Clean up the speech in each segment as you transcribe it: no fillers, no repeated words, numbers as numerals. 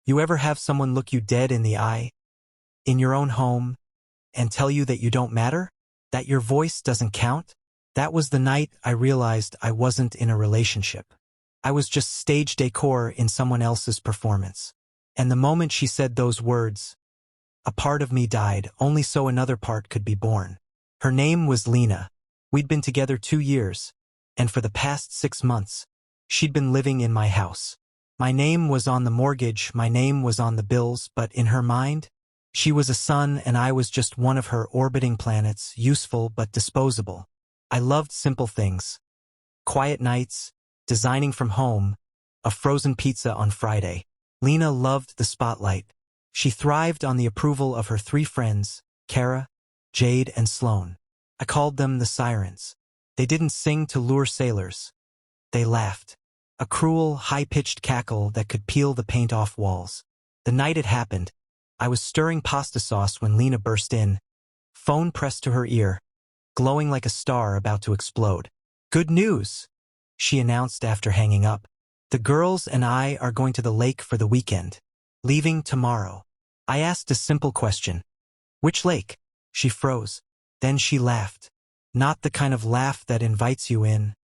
You ever have someone look you dead in the eye, in your own home, and tell you that you don't matter? That your voice doesn't count? That was the night I realized I wasn't in a relationship. I was just stage decor in someone else's performance. And the moment she said those words, a part of me died, only so another part could be born. Her name was Lena. We'd been together 2 years, and for the past 6 months, she'd been living in my house. My name was on the mortgage, my name was on the bills, but in her mind, she was a sun and I was just one of her orbiting planets, useful but disposable. I loved simple things. Quiet nights, designing from home, a frozen pizza on Friday. Lena loved the spotlight. She thrived on the approval of her 3 friends, Kara, Jade, and Sloane. I called them the sirens. They didn't sing to lure sailors. They laughed. A cruel, high-pitched cackle that could peel the paint off walls. The night it happened, I was stirring pasta sauce when Lena burst in, phone pressed to her ear, glowing like a star about to explode. "Good news," she announced after hanging up. "The girls and I are going to the lake for the weekend. Leaving tomorrow." I asked a simple question. "Which lake?" She froze. Then she laughed. Not the kind of laugh that invites you in,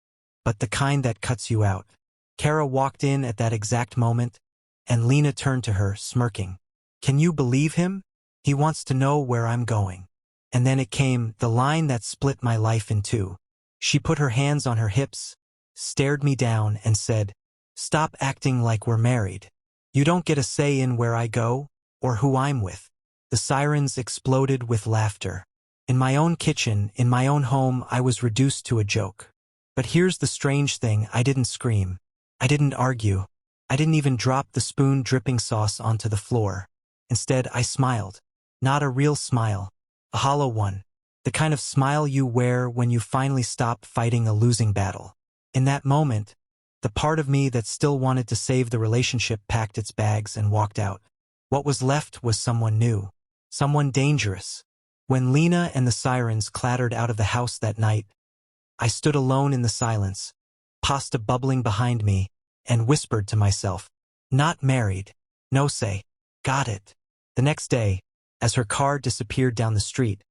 but the kind that cuts you out. Kara walked in at that exact moment, and Lena turned to her, smirking. "Can you believe him? He wants to know where I'm going." And then it came, the line that split my life in two. She put her hands on her hips, stared me down, and said, "Stop acting like we're married. You don't get a say in where I go, or who I'm with." The sirens exploded with laughter. In my own kitchen, in my own home, I was reduced to a joke. But here's the strange thing, I didn't scream. I didn't argue. I didn't even drop the spoon dripping sauce onto the floor. Instead, I smiled. Not a real smile. A hollow one. The kind of smile you wear when you finally stop fighting a losing battle. In that moment, the part of me that still wanted to save the relationship packed its bags and walked out. What was left was someone new. Someone dangerous. When Lena and the sirens clattered out of the house that night, I stood alone in the silence, pasta bubbling behind me, and whispered to myself, "Not married. No say. Got it." The next day, as her car disappeared down the street,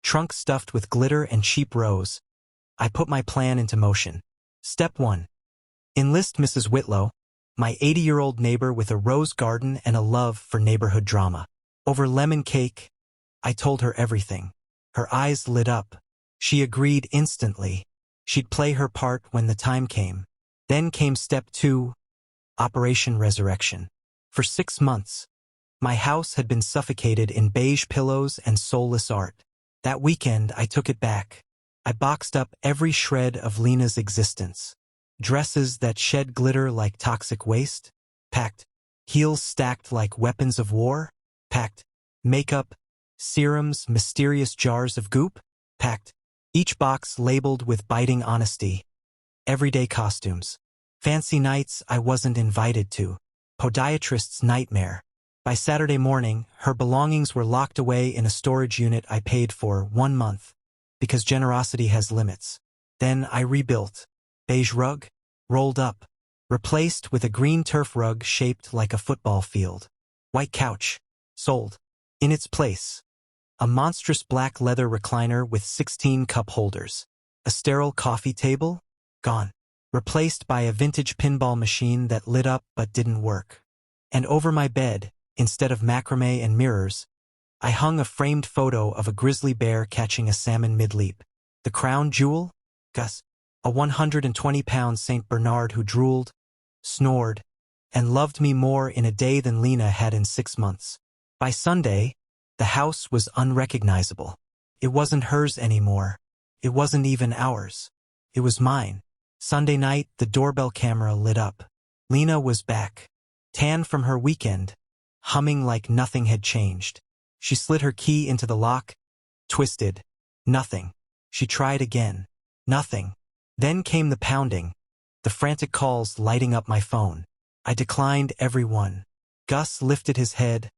trunk stuffed with glitter and cheap rose, I put my plan into motion. Step 1. Enlist Mrs. Whitlow, my 80-year-old neighbor with a rose garden and a love for neighborhood drama. Over lemon cake, I told her everything. Her eyes lit up. She agreed instantly. She'd play her part when the time came. Then came step 2, Operation Resurrection. For 6 months, my house had been suffocated in beige pillows and soulless art. That weekend, I took it back. I boxed up every shred of Lena's existence. Dresses that shed glitter like toxic waste? Packed. Heels stacked like weapons of war? Packed. Makeup, serums, mysterious jars of goop? Packed. Each box labeled with biting honesty. Everyday costumes. Fancy nights I wasn't invited to. Podiatrist's nightmare. By Saturday morning, her belongings were locked away in a storage unit I paid for 1 month, because generosity has limits. Then I rebuilt. Beige rug, rolled up, replaced with a green turf rug shaped like a football field. White couch, sold. In its place, a monstrous black leather recliner with 16 cup holders. A sterile coffee table, gone. Replaced by a vintage pinball machine that lit up but didn't work. And over my bed, instead of macrame and mirrors, I hung a framed photo of a grizzly bear catching a salmon mid-leap. The crown jewel? Gus. A 120-pound St. Bernard who drooled, snored, and loved me more in a day than Lena had in 6 months. By Sunday, the house was unrecognizable. It wasn't hers anymore. It wasn't even ours. It was mine. Sunday night, the doorbell camera lit up. Lena was back, tan from her weekend, humming like nothing had changed. She slid her key into the lock, twisted. Nothing. She tried again. Nothing. Then came the pounding, the frantic calls lighting up my phone. I declined every one. Gus lifted his head,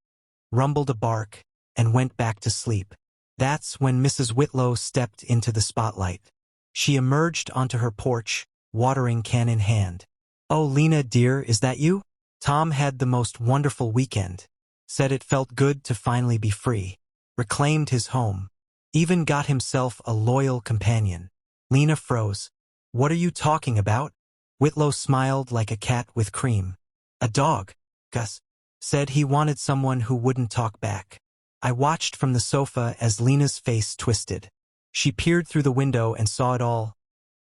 rumbled a bark, and went back to sleep. That's when Mrs. Whitlow stepped into the spotlight. She emerged onto her porch, watering can in hand. "Oh, Lena, dear, is that you?" Tom had the most wonderful weekend. Said it felt good to finally be free. Reclaimed his home. Even got himself a loyal companion. Lena froze. What are you talking about? Whitlow smiled like a cat with cream. A dog, Gus. Said he wanted someone who wouldn't talk back. I watched from the sofa as Lena's face twisted. She peered through the window and saw it all.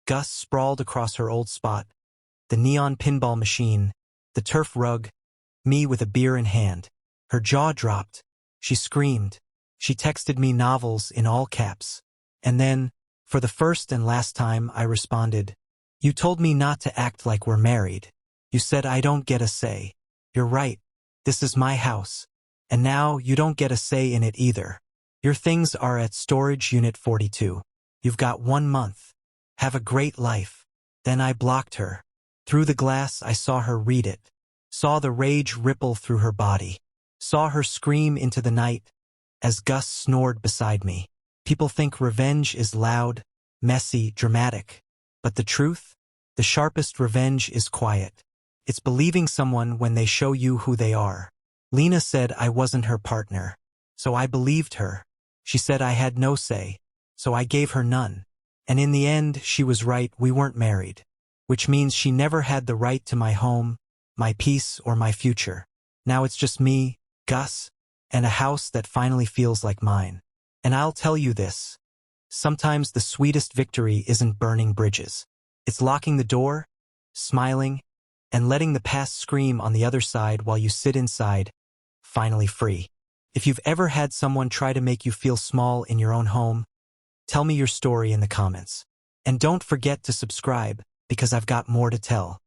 Gus sprawled across her old spot. The neon pinball machine, the turf rug, me with a beer in hand. Her jaw dropped. She screamed. She texted me novels in all caps. And then, for the first and last time, I responded, "You told me not to act like we're married. You said I don't get a say. You're right. This is my house. And now you don't get a say in it either. Your things are at storage unit 42. You've got 1 month. Have a great life." Then I blocked her. Through the glass I saw her read it. Saw the rage ripple through her body. Saw her scream into the night as Gus snored beside me. People think revenge is loud, messy, dramatic. But the truth? The sharpest revenge is quiet. It's believing someone when they show you who they are. Lena said I wasn't her partner, so I believed her. She said I had no say, so I gave her none. And in the end, she was right, we weren't married. Which means she never had the right to my home, my peace, or my future. Now it's just me, Gus, and a house that finally feels like mine. And I'll tell you this. Sometimes the sweetest victory isn't burning bridges. It's locking the door, smiling, and letting the past scream on the other side while you sit inside, finally free. If you've ever had someone try to make you feel small in your own home, tell me your story in the comments. And don't forget to subscribe, because I've got more to tell.